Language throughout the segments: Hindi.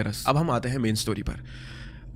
डाइग्रेस। अब हम आते हैं मेन स्टोरी पर।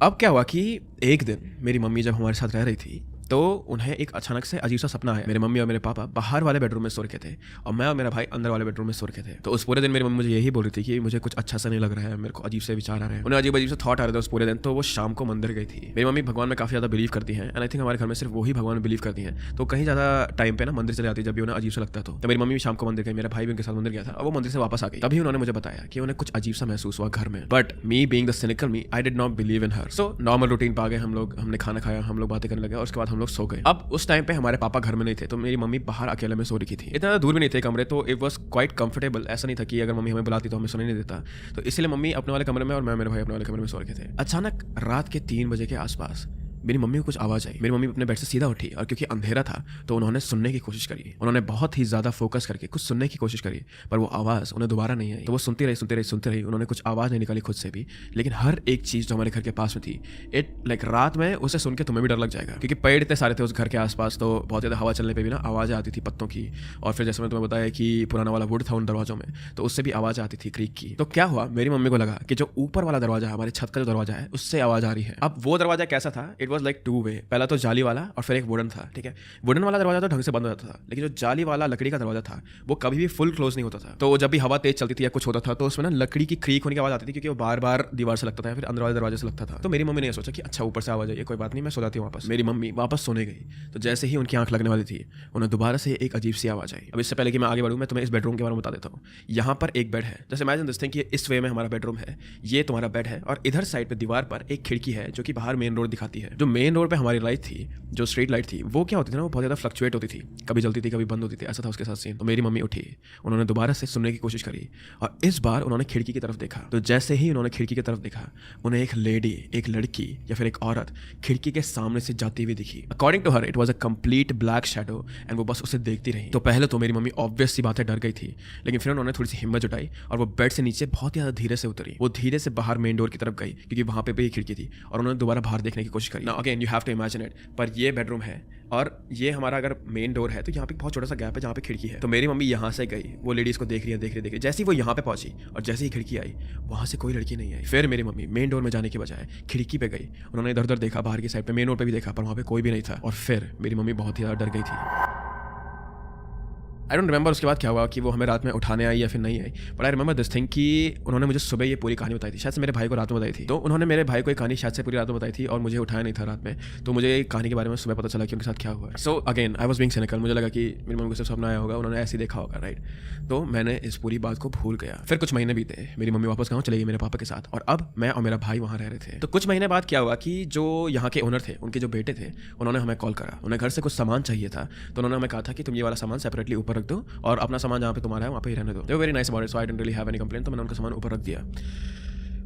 अब क्या हुआ कि एक दिन मेरी मम्मी जब हमारे साथ रह रही थी तो उन्हें एक अचानक से अजीब सा सपना आया। मेरे मम्मी और मेरे पापा बाहर वाले बेडरूम में सो रखे थे और मैं और मेरा भाई अंदर वाले बेडरूम में सो रखे थे। तो उस पूरे दिन मेरी मम्मी मुझे यही बोल रही थी कि मुझे कुछ अच्छा सा नहीं लग रहा है, मेरे को अजीब से विचार आ रहे हैं, उन्हें अजीब अजीब से थॉट आ रहे थे उस पूरे दिन। तो वो शाम को मंदिर गई थी। मेरी मम्मी भगवान में काफ़ी ज़्यादा बिलीव करती हैं एंड आई थिंक हमारे घर में सिर्फ वही भगवान में बिलीव करती हैं। तो कहीं ज़्यादा टाइम पे ना मंदिर चले जाती है जब भी उन्हें अजीब सा लगता है। तो मेरी मम्मी भी शाम को मंदिर गई, मेरा भाई भी उनके साथ मंदिर गया था और वो मंदिर से वापस आ गई। तभी उन्होंने मुझे बताया कि उन्हें कुछ अजीब सा महसूस हुआ घर में। But me being the cynical me, I did not believe in her. So normal routine पा गए हम लोग, हमने खाना खाया, हम लोग बातें करने लगे और उसके बाद हम लोग सो गए। अब उस टाइम पे हमारे पापा घर में नहीं थे तो मेरी मम्मी बाहर अकेले में सो रही थी। इतना दूर भी नहीं थे कमरे, तो इट वाज क्वाइट कंफर्टेबल। ऐसा नहीं था कि अगर मम्मी हमें बुलाती तो हमें सोने नहीं देता। तो इसलिए मम्मी अपने वाले कमरे में और मैं मेरे भाई अपने वाले कमरे में सो रखे थे। अचानक रात के 3 बजे के आसपास मेरी मम्मी को कुछ आवाज़ आई। मेरी मम्मी अपने बेड से सीधा उठी और क्योंकि अंधेरा था तो उन्होंने सुनने की कोशिश करी। उन्होंने बहुत ही ज़्यादा फोकस करके कुछ सुनने की कोशिश करी, पर वो आवाज़ उन्हें दोबारा नहीं आई। तो वो सुनती रही। उन्होंने कुछ आवाज़ नहीं निकाली खुद से भी, लेकिन हर एक चीज़ जो हमारे घर के पास में थी, इट लाइक रात में उसे सुन के तुम्हें भी डर लग जाएगा क्योंकि पेड़ इतने सारे थे उस घर के आसपास। तो बहुत ज़्यादा हवा चलने पर भी ना आवाज़ें आती थी पत्तों की। और फिर जैसे मैं तुम्हें बताया कि पुराना वाला वुड था उन दरवाजों में, तो उससे भी आवाज़ आती थी क्रीक की। तो क्या हुआ, मेरी मम्मी को लगा कि जो ऊपर वाला दरवाजा है, हमारे छत का जो दरवाजा है, उससे आवाज़ आ रही है। अब वो दरवाजा कैसा था, इट वॉज लाइक 2 वे। पहला तो जाली वाला और फिर एक वुडन था। ठीक है, वुडन वाला दरवाजा तो ढंग से बंद हो जाता था, लेकिन जो जाली वाला लकड़ी का दरवाजा था वो कभी भी फुल क्लोज नहीं होता था। तो जब भी हवा तेज चलती थी या कुछ होता था तो उसमें ना लकड़ी की क्रीक होने की आवाज आती थी क्योंकि वो बार बार दीवार से लगता था या फिर अंदर वाले दरवाजे से लगता था। तो मेरी मम्मी ने सोचा कि अच्छा ऊपर से आवाज आई, कोई बात नहीं, मैं सो जाती हूँ वापस। मेरी मम्मी वापस सोने गई तो जैसे ही उनकी आंख लगने वाली थी उन्हें दोबारा से एक अजीब सी आवाज आई। अब इससे पहले कि मैं आगे बढ़ूँ, मैं तुम्हें इस बेडरूम के बारे में बता देता हूँ। यहाँ पर एक बेड है, जैसे इमेजिन दिस थिंग कि इस वे में हमारा बेडरूम है, ये तुम्हारा बेड है और इधर साइड पे दीवार पर एक खिड़की है जो कि बाहर मेन रोड दिखाती है। जो मेन रोड पे हमारी लाइट थी, जो स्ट्रीट लाइट थी, वो क्या होती थी ना, वो बहुत ज़्यादा फ्लक्चुएट होती थी, कभी जलती थी कभी बंद होती थी, ऐसा था उसके साथ सीन। तो मेरी मम्मी उठी, उन्होंने दोबारा से सुनने की कोशिश करी और इस बार उन्होंने खिड़की की तरफ देखा। तो जैसे ही उन्होंने खिड़की की तरफ देखा, उन्हें एक लेडी, एक लड़की या फिर एक औरत खिड़की के सामने से जाती हुई दिखी। According to her it was a complete black shadow and वो बस उसे देखती रही। तो पहले तो मेरी मम्मी ऑब्वियस सी बात है डर गई थी, लेकिन फिर उन्होंने थोड़ी सी हिम्मत जुटाई और वो बेड से नीचे बहुत ज़्यादा धीरे से उतरी। वो धीरे से बाहर मेन डोर की तरफ गई क्योंकि वहाँ पे भी खिड़की थी और उन्होंने दोबारा बाहर देखने की कोशिश करी। Now again you have to imagine it, पर ये बेडरूम है और ये हमारा अगर मेन डोर है तो यहाँ पे बहुत छोटा सा गैप है जहाँ पे खिड़की है। तो मेरी मम्मी यहाँ से गई, वो लेडीज को देख रही है। जैसे ही वो यहाँ पे पहुंची और जैसे ही खिड़की आई, वहाँ से कोई लड़की नहीं आई। फिर मेरी मम्मी मेन डोर में जाने के बजाय खिड़की पे गई, उन्होंने इधर उधर देखा, बाहर की साइड पे मेन डोर पे भी देखा, पर वहाँ पे कोई भी नहीं था। और फिर मेरी मम्मी बहुत ही ज़्यादा डर गई थी। आई डोंट रिमेंबर उसके बाद क्या हुआ कि वो हमें रात में उठाने आई या फिर नहीं आई, but I remember this thing कि उन्होंने मुझे सुबह ये पूरी कहानी बताई थी। शायद से मेरे भाई को रात में बताई थी। तो उन्होंने मेरे भाई को एक कहानी शायद से पूरी रात में बताई थी और मुझे उठाया नहीं था रात में। तो मुझे कहानी के बारे में सुबह पता चला कि उनके साथ क्या हुआ। So again I was being cynical, मुझे लगा कि मेरी मम्मी को सिर्फ सपना आया होगा, उन्होंने ऐसे ही देखा होगा, राइट। तो मैंने इस पूरी बात को भूल गया। फिर कुछ महीने बीते, मेरी मम्मी वापस गाँव चली गई मेरे पापा के साथ और अब मैं और मेरा भाई वहाँ रह रहे थे। तो कुछ महीने बाद क्या हुआ कि जो यहाँ के ओनर थे, उनके जो बेटे थे, उन्होंने हमें कॉल करा। उन्हें घर से कुछ सामान चाहिए था तो उन्होंने हमें कहा था कि तुम ये वाला सामान सेपरेटली ऊपर रख दो और अपना सामान जहाँ पे तुम्हारा है वहाँ पे ही रहने दो। They were very nice about it, so I didn't really have any complaint. तो मैंने उनका सामान ऊपर रख दिया।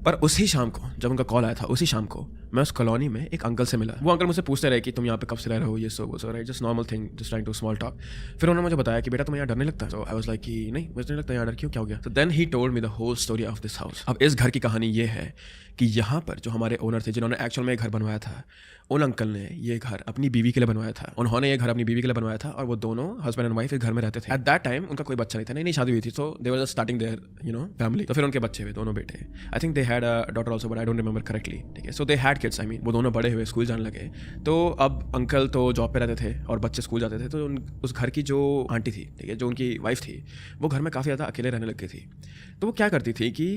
पर उसी शाम को जब उनका कॉल आया था, उसी शाम को मैं उस कॉलोनी में एक अंकल से मिला। वो अंकल मुझसे पूछते रहे कि तुम यहाँ पे कब से रह रहे हो, ये so right, just normal thing, just trying to small talk. फिर उन्होंने मुझे बताया कि बेटा तुम्हें यहाँ डर नहीं लगता। तो आई वाज लाइक कि नहीं मुझे नहीं लगता यहाँ डर, क्यों, क्या हो गया। तो then he told me the whole story of this house. अब इस घर की कहानी ये है कि यहाँ पर जो हमारे ओनर थे, जिन्होंने एक्चुअल में ये घर बनवाया था, उन अंकल ने ये घर अपनी बीवी के लिए बनवाया था। उन्होंने ये घर अपनी बीवी के लिए बनवाया था और वो दोनों हस्बैंड एंड वाइफ इस घर में रहते थे। एट दैट टाइम उनका कोई बच्चा नहीं था, नई शादी हुई थी, तो they were just starting their family. तो फिर उनके बच्चे हुए, दोनों बेटे। I think they had a daughter also, but I don't remember correctly. ठीक है, so they had kids, I mean वो दोनों बड़े हुए, स्कूल जाने लगे। तो अब अंकल तो जॉब पे रहते थे और बच्चे स्कूल जाते थे। तो उस घर की जो आंटी थी, ठीक है, जो उनकी वाइफ थी, वो घर में काफ़ी ज़्यादा अकेले रहने लग गई थी। तो वो क्या करती थी कि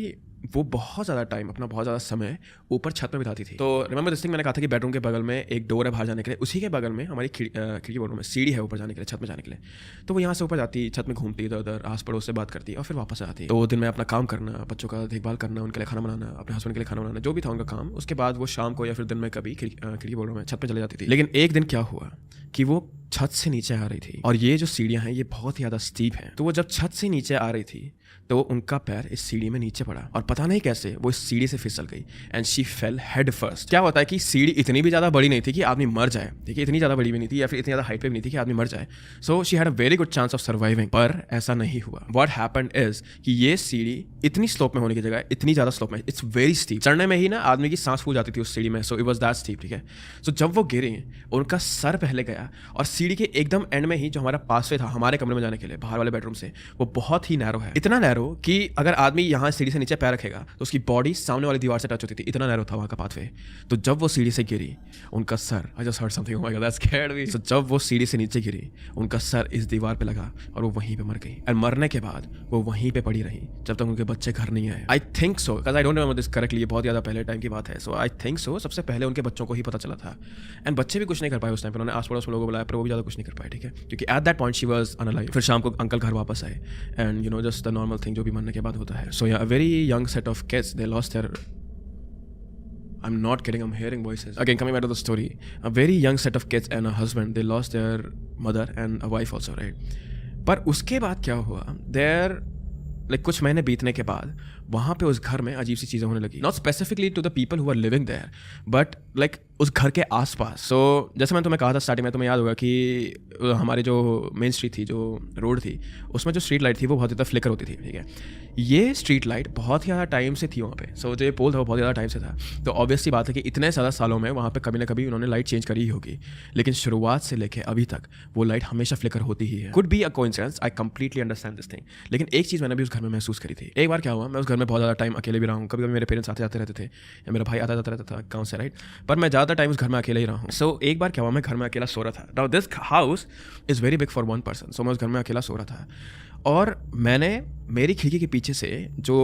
वो बहुत ज़्यादा टाइम, अपना बहुत ज़्यादा समय ऊपर छत में बिताती थी। तो रिमेंबर दिस थिंग, मैंने कहा था कि बेडरूम के बगल में एक डोर है बाहर जाने के लिए, उसी के बगल में हमारी खिड़की बोर्ड में सीढ़ी है ऊपर जाने के लिए, छत में जाने के लिए। तो वो यहाँ से ऊपर जाती, छत में घूमती, इधर उधर आस पड़ोस से बात करती और फिर वापस आती। तो दिन में अपना काम करना, बच्चों का देखभाल करना, उनके लिए खाना बनाना, अपने हस्बैंड के लिए खाना बनाना, जो भी था उनका काम। उसके बाद वो शाम को या फिर दिन में कभी खिड़की बोर्ड में छत पर चले जाती थी। लेकिन एक दिन क्या हुआ कि वो छत से नीचे आ रही थी और ये जो सीढ़ियाँ हैं ये बहुत ही ज़्यादा स्टीप हैं। तो वो जब छत से नीचे आ रही थी तो उनका पैर इस सीढ़ी में नीचे पड़ा और पता नहीं कैसे वो इस सीढ़ी से फिसल गई and she fail head first. क्या होता है कि सीढ़ी इतनी भी ज़्यादा बड़ी नहीं थी कि आदमी मर जाए, ठीक है, इतनी ज़्यादा बड़ी भी नहीं थी या फिर इतनी ज़्यादा हाइट पे भी नहीं थी कि आदमी मर जाए। So she had a very good chance of surviving, पर ऐसा नहीं हुआ। व्हाट हैपेंड इज कि ये सीढ़ी इतनी स्लोप में होने की जगह इतनी ज़्यादा स्लोप में, इट्स वेरी स्टीप, चढ़ने में ही ना आदमी की सांस फूल जाती थी उस सीढ़ी में। So it was that steep, ठीक है। सो जब वो गिरी, उनका सर पहले गया और सीढ़ी के एकदम एंड में ही जो हमारा पासवे था हमारे कमरे में जाने के लिए बाहर वाले बेडरूम से, वो बहुत ही नैरो है। इतना नैरो कि अगर आदमी यहाँ सीढ़ी से नीचे पैर रखेगा तो उसकी बॉडी सामने वाली दीवार से टच होती थी, इतना नैरो था वहाँ का पाथवे। तो जब वो सीढ़ी से गिरी, उनका सर, I just heard something, oh my god that scared me. So जब वो सीढ़ी से नीचे गिरी, उनका सर इस दीवार पे लगा और वो वहीं पे मर गई। और मरने के बाद वो वहीं पे पड़ी रही जब तक उनके बच्चे घर नहीं आए। I think so, because I don't remember this correctly, ये बहुत ज़्यादा पहले टाइम की बात है। सो आई थिंक सो सबसे पहले उनके बच्चों को ही पता चला था, एंड बच्चे भी कुछ नहीं कर पाए उस टाइम पर। उन्होंने आस पड़ोस लोगों को बुलाया पर वो भी ज़्यादा कुछ नहीं कर पाए, ठीक है, क्योंकि at that point she was unalive. फिर शाम को अंकल घर वापस आए and you know just the normal thing जो भी मरने के बाद होता है। So yeah a very young set of kids, they lost their, I'm not kidding, I'm hearing voices. Again, coming back to the story, a very young set of kids and a husband, they lost their mother and a wife also, right? पर उसके बाद क्या हुआ, कुछ महीने बीतने के बाद वहाँ पे उस घर में अजीब सी चीज़ें होने लगी। Not specifically to the people who are living there, but उस घर के आसपास। सो जैसे मैंने तुम्हें कहा था स्टार्टिंग में, तुम्हें याद होगा कि हमारी जो मेन स्ट्रीट थी, जो रोड थी, उसमें जो स्ट्रीट लाइट थी वो बहुत ज़्यादा फ्लिकर होती थी, ठीक है। ये स्ट्रीट लाइट बहुत ही ज़्यादा टाइम से थी वहाँ पे। सो जो ये पोल था वो बहुत ज़्यादा टाइम से था, तो ऑब्वियस सी बात है कि इतने ज़्यादा सालों में वहाँ पे कभी ना कभी उन्होंने लाइट चेंज करी ही होगी, लेकिन शुरुआत से लेके अभी तक वो लाइट हमेशा फ्लिकर होती ही है। Could be a coincidence, I completely understand this thing, लेकिन एक चीज़ मैंने भी उस घर में महसूस करी थी। एक बार क्या हुआ, मैं उस घर में बहुत ज़्यादा टाइम अकेले भी रहा हूँ। कभी कभी मेरे पेरेंट्स आते जाते रहते थे या मेरा भाई आता जाता रहता था गाँव से, राइट, पर मैं ज़्यादा टाइम उस घर में अकेले ही रहा हूँ। सो एक बार क्या हुआ, मैं घर में अकेला सो रहा था। Now this house is very big for one person. So मैं उस घर में अकेला सो रहा था और मैंने मेरी खिड़की के पीछे से जो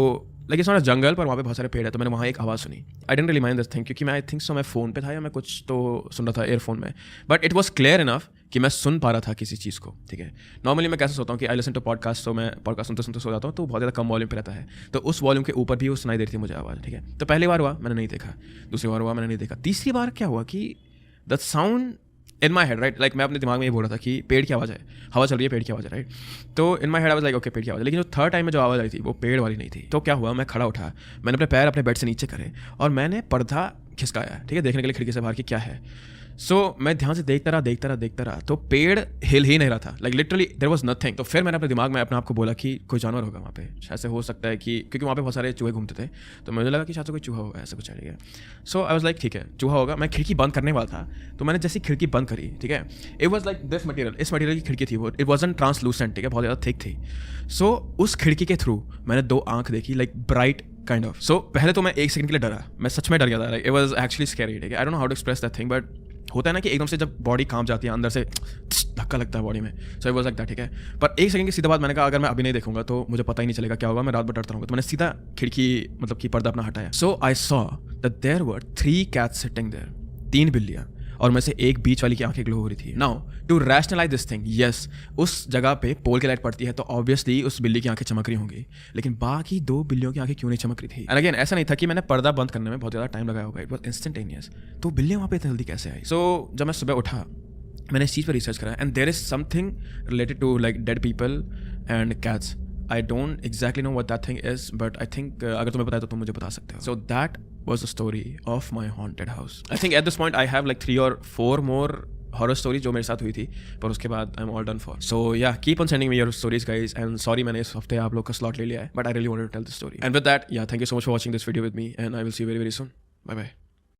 इट्स नॉट अ जंगल, पर वहाँ पे बहुत सारे पेड़ है, तो मैंने वहाँ एक आवाज़ सुनी। I didn't really mind this thing, क्योंकि मैं आई थिंक सो मैं फ़ोन पे था या मैं कुछ तो सुन रहा था एयरफोन में, but it was clear enough कि मैं सुन पा रहा था किसी चीज़ को, ठीक है। नॉर्मली मैं कैसे सोता हूँ कि आई लिसन टू पॉडकास्ट, तो मैं पॉडकास्ट सुनते सुनते सो जाता हूँ, तो बहुत ज़्यादा कम वॉल्यूम पे रहता है, तो उस वॉल्यूम के ऊपर भी वो सुनाई दे रही थी मुझे आवाज़, ठीक है। तो पहली बार हुआ मैंने नहीं देखा, दूसरी बार हुआ मैंने नहीं देखा, तीसरी बार क्या हुआ कि the sound in my head, right, मैं अपने दिमाग में ये बोल रहा था कि पेड़ की आवाज़ है, हवा चल रही है, पेड़ की आवाज़ है, राइट। तो in my head I was like okay पेड़ की आवाज़ है, लेकिन जो थर्ड टाइम में जो आवाज़ आई थी वो पेड़ वाली नहीं थी। तो क्या हुआ, मैं खड़ा उठा, मैंने अपने पैर अपने बेड से नीचे करे और मैंने पर्दा खिसकाया, ठीक है, देखने के लिए खिड़की से बाहर कि क्या है। सो मैं ध्यान से देखता रहा, तो पेड़ हिल ही नहीं रहा था, लिटरली देयर वाज नथिंग। तो फिर मैंने अपने दिमाग में अपने आप को बोला कि कोई जानवर होगा वहाँ पे, शायद से हो सकता है कि, क्योंकि वहाँ पे बहुत सारे चूहे घूमते थे, तो मुझे लगा कि शायद से कोई चूहा होगा, ऐसा कुछ है। सो आई वाज लाइक ठीक है चूहा होगा। मैं खिड़की बंद करने वाला था, तो मैंने जैसी खिड़की बंद करी, ठीक है, it was like this material, इस मटेरियल की खिड़की थी वो, इट वाजंट ट्रांसलूसेंट, ठीक है, बहुत ज़्यादा थिक थी। सो उस खिड़की के थ्रू मैंने दो आंख देखी, ब्राइट काइंड ऑफ। सो पहले तो मैं एक सेकंड के लिए डरा, मैं सच में डर गया था, इट वाज एक्चुअली स्कैरी, ठीक है। I don't know how to express that thing, but होता है ना कि एकदम से जब बॉडी कांप जाती है, अंदर से धक्का लगता है बॉडी में। So it was like that, ठीक है। पर एक सेकंड की सीधा बाद मैंने कहा अगर मैं अभी नहीं देखूंगा तो मुझे पता ही नहीं चलेगा क्या होगा, मैं रात भर डरता रहूंगा। तो मैंने सीधा खिड़की कि पर्दा अपना हटाया। So I saw that there were 3 cats sitting there, 3 बिल्लियाँ, और में से एक बीच वाली की आंखें ग्लो हो रही थी। Now to rationalise this thing, yes उस जगह पे पोल की लाइट पड़ती है तो ऑब्वियसली उस बिल्ली की आंखें चमक रही होंगी, लेकिन बाकी 2 बिल्लियों की आंखें क्यों नहीं चमक रही थी। एंड अगेन ऐसा नहीं था कि मैंने पर्दा बंद करने में बहुत ज़्यादा टाइम लगाया होगा, इट वाज इंस्टेंटेनियस। तो बिल्लियाँ वहाँ पे इतनी जल्दी कैसे आई। सो जब मैं सुबह उठा मैंने इस चीज़ पर रिसर्च करा, and there is something related to dead people and cats. I don't exactly know what that thing is, but I think अगर तुम्हें पता है तो तुम मुझे बता सकते हो। So that was the story of my haunted house. I think at this point I have 3 or 4 more horror stories जो मेरे साथ हुई थी, पर उसके बाद I'm all done for. So yeah, keep on sending me your stories guys, and sorry मैंने इस हफ्ते आप लोग का slot ले लिया है, but I really wanted to tell this story. And with that, yeah, thank you so much for watching this video with me, and I will see you very very soon. Bye bye.